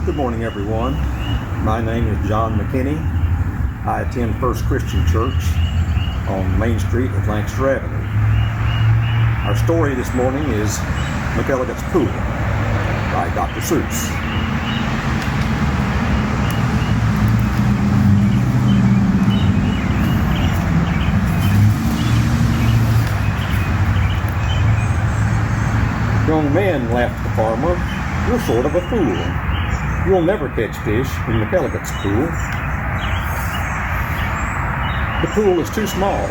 Good morning, everyone. My name is John McKinney. I attend First Christian Church on Main Street at Lancaster Avenue. Our story this morning is McElligot's Pool by Dr. Seuss. Young man, laughed the farmer, you're sort of a fool. You'll never catch fish in McElligot's pool. The pool is too small,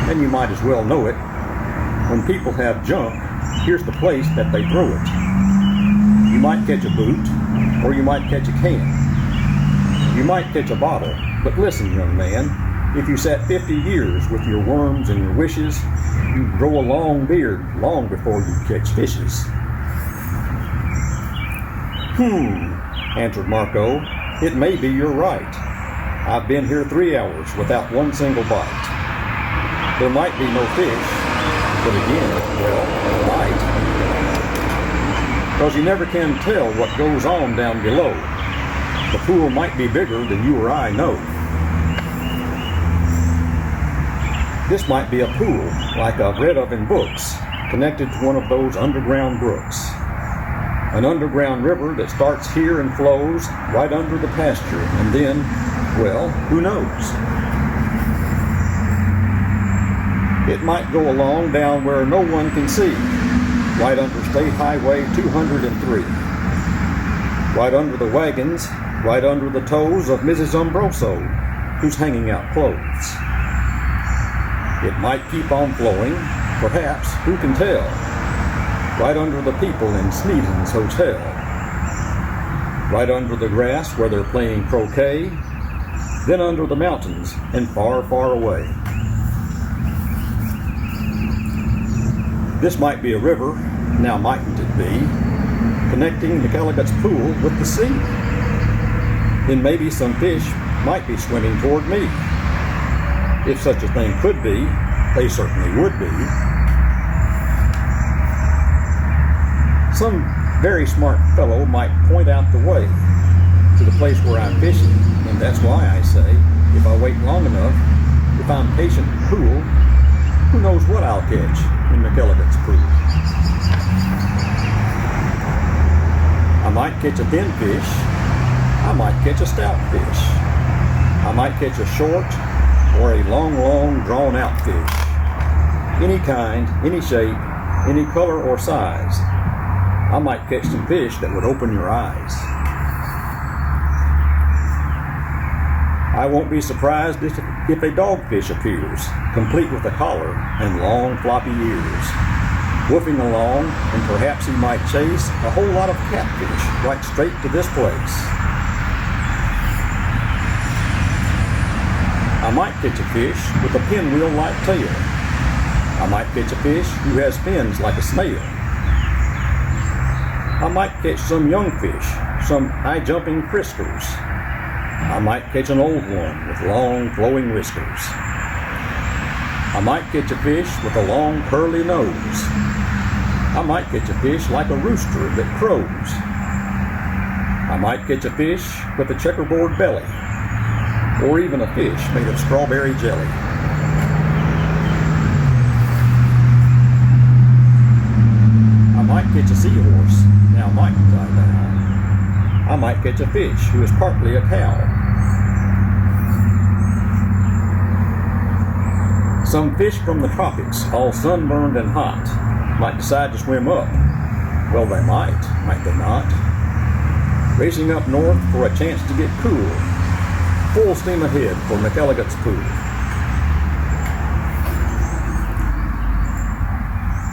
and you might as well know it. When people have junk, here's the place that they throw it. You might catch a boot, or you might catch a can. You might catch a bottle, but listen, young man, if you sat 50 years with your worms and your wishes, you'd grow a long beard long before you'd catch fishes. Answered Marco, it may be you're right. I've been here 3 hours without one single bite. There might be no fish, but again, well, there might. Because you never can tell what goes on down below. The pool might be bigger than you or I know. This might be a pool, like I've read of in books, connected to one of those underground brooks. An underground river that starts here and flows right under the pasture, and then, well, who knows? It might go along down where no one can see, right under State Highway 203, right under the wagons, right under the toes of Mrs. Umbroso, who's hanging out clothes. It might keep on flowing, perhaps, who can tell? Right under the people in Sneeden's Hotel. Right under the grass where they're playing croquet. Then under the mountains and far, far away. This might be a river, now mightn't it be, connecting McElligot's pool with the sea. Then maybe some fish might be swimming toward me. If such a thing could be, they certainly would be. Some very smart fellow might point out the way to the place where I'm fishing, and that's why I say, if I wait long enough, if I'm patient and cool, who knows what I'll catch in McElligot's pool. I might catch a thin fish, I might catch a stout fish, I might catch a short or a long, drawn-out fish. Any kind, any shape, any color or size. I might catch some fish that would open your eyes. I won't be surprised if a dogfish appears, complete with a collar and long floppy ears, woofing along, and perhaps he might chase a whole lot of catfish right straight to this place. I might catch a fish with a pinwheel-like tail. I might catch a fish who has fins like a snail. I might catch some young fish, some high-jumping friskers. I might catch an old one with long, flowing whiskers. I might catch a fish with a long, curly nose. I might catch a fish like a rooster that crows. I might catch a fish with a checkerboard belly, or even a fish made of strawberry jelly. I might catch a seahorse, now mightn't I now? I might catch a fish who is partly a cow. Some fish from the tropics, all sunburned and hot, might decide to swim up. Well, they might they not? Racing up north for a chance to get cool. Full steam ahead for McElligot's pool.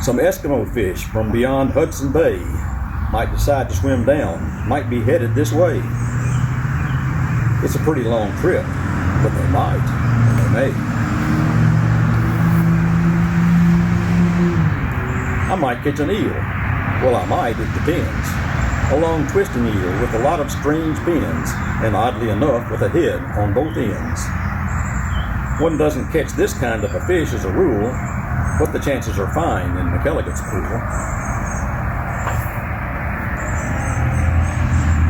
Some Eskimo fish from beyond Hudson Bay might decide to swim down, might be headed this way. It's a pretty long trip, but they might, and they may. I might catch an eel. Well, I might, it depends. A long twisting eel with a lot of strange bends, and oddly enough with a head on both ends. One doesn't catch this kind of a fish as a rule, but the chances are fine in McElligot's pool.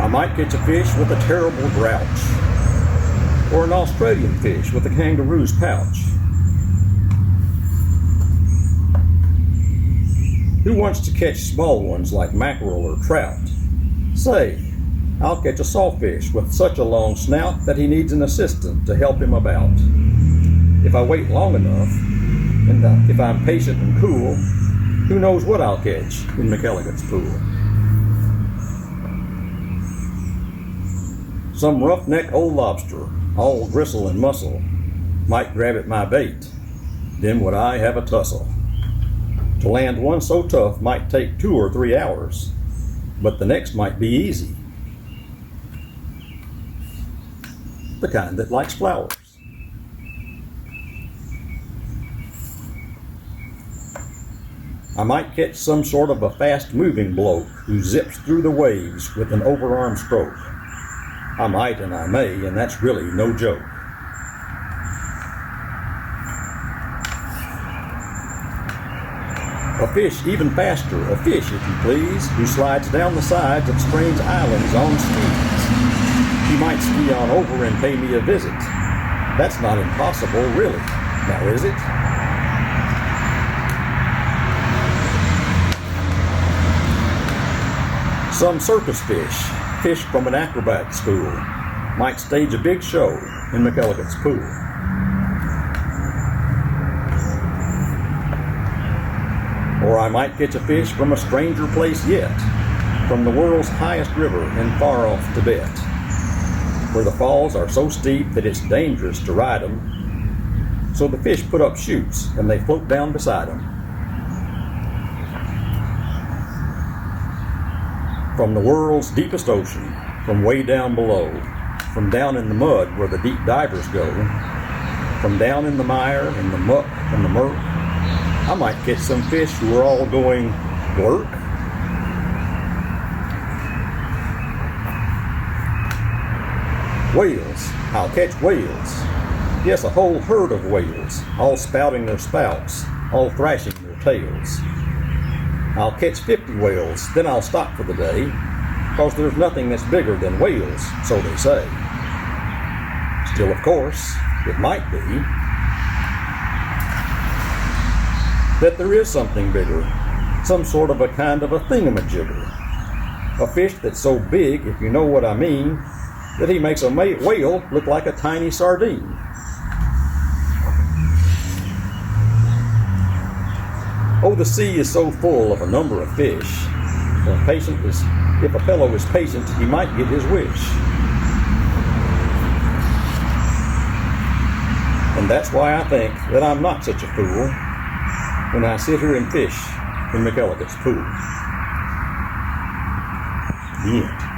I I might catch a fish with a terrible grouch, or an Australian fish with a kangaroo's pouch. Who wants to catch small ones like mackerel or trout? Say, I'll catch a sawfish with such a long snout that he needs an assistant to help him about. If I wait long enough, and if I'm patient and cool, who knows what I'll catch in McElligot's pool. Some roughneck old lobster, all gristle and muscle, might grab at my bait. Then would I have a tussle. To land one so tough might take 2 or 3 hours, but the next might be easy. The kind that likes flowers. I might catch some sort of a fast-moving bloke who zips through the waves with an overarm stroke. I might and I may, and that's really no joke. A fish even faster, a fish, if you please, who slides down the sides of strange islands on skis. He might ski on over and pay me a visit. That's not impossible, really. Now, is it? Some circus fish from an acrobat school, might stage a big show in McElligot's pool. Or I might catch a fish from a stranger place yet, from the world's highest river in far-off Tibet, where the falls are so steep that it's dangerous to ride them, so the fish put up chutes and they float down beside them. From the world's deepest ocean, from way down below, from down in the mud where the deep divers go, from down in the mire and the muck and the murk, I might catch some fish who are all going blurk. Whales, I'll catch whales. Yes, a whole herd of whales, all spouting their spouts, all thrashing their tails. I'll catch 50 whales, then I'll stop for the day, 'cause there's nothing that's bigger than whales, so they say. Still, of course, it might be that there is something bigger, some sort of a kind of a thingamajigger. A fish that's so big, if you know what I mean, that he makes a whale look like a tiny sardine. Oh, the sea is so full of a number of fish. If a fellow is patient, he might get his wish. And that's why I think that I'm not such a fool when I sit here and fish in McElligot's pool. The end.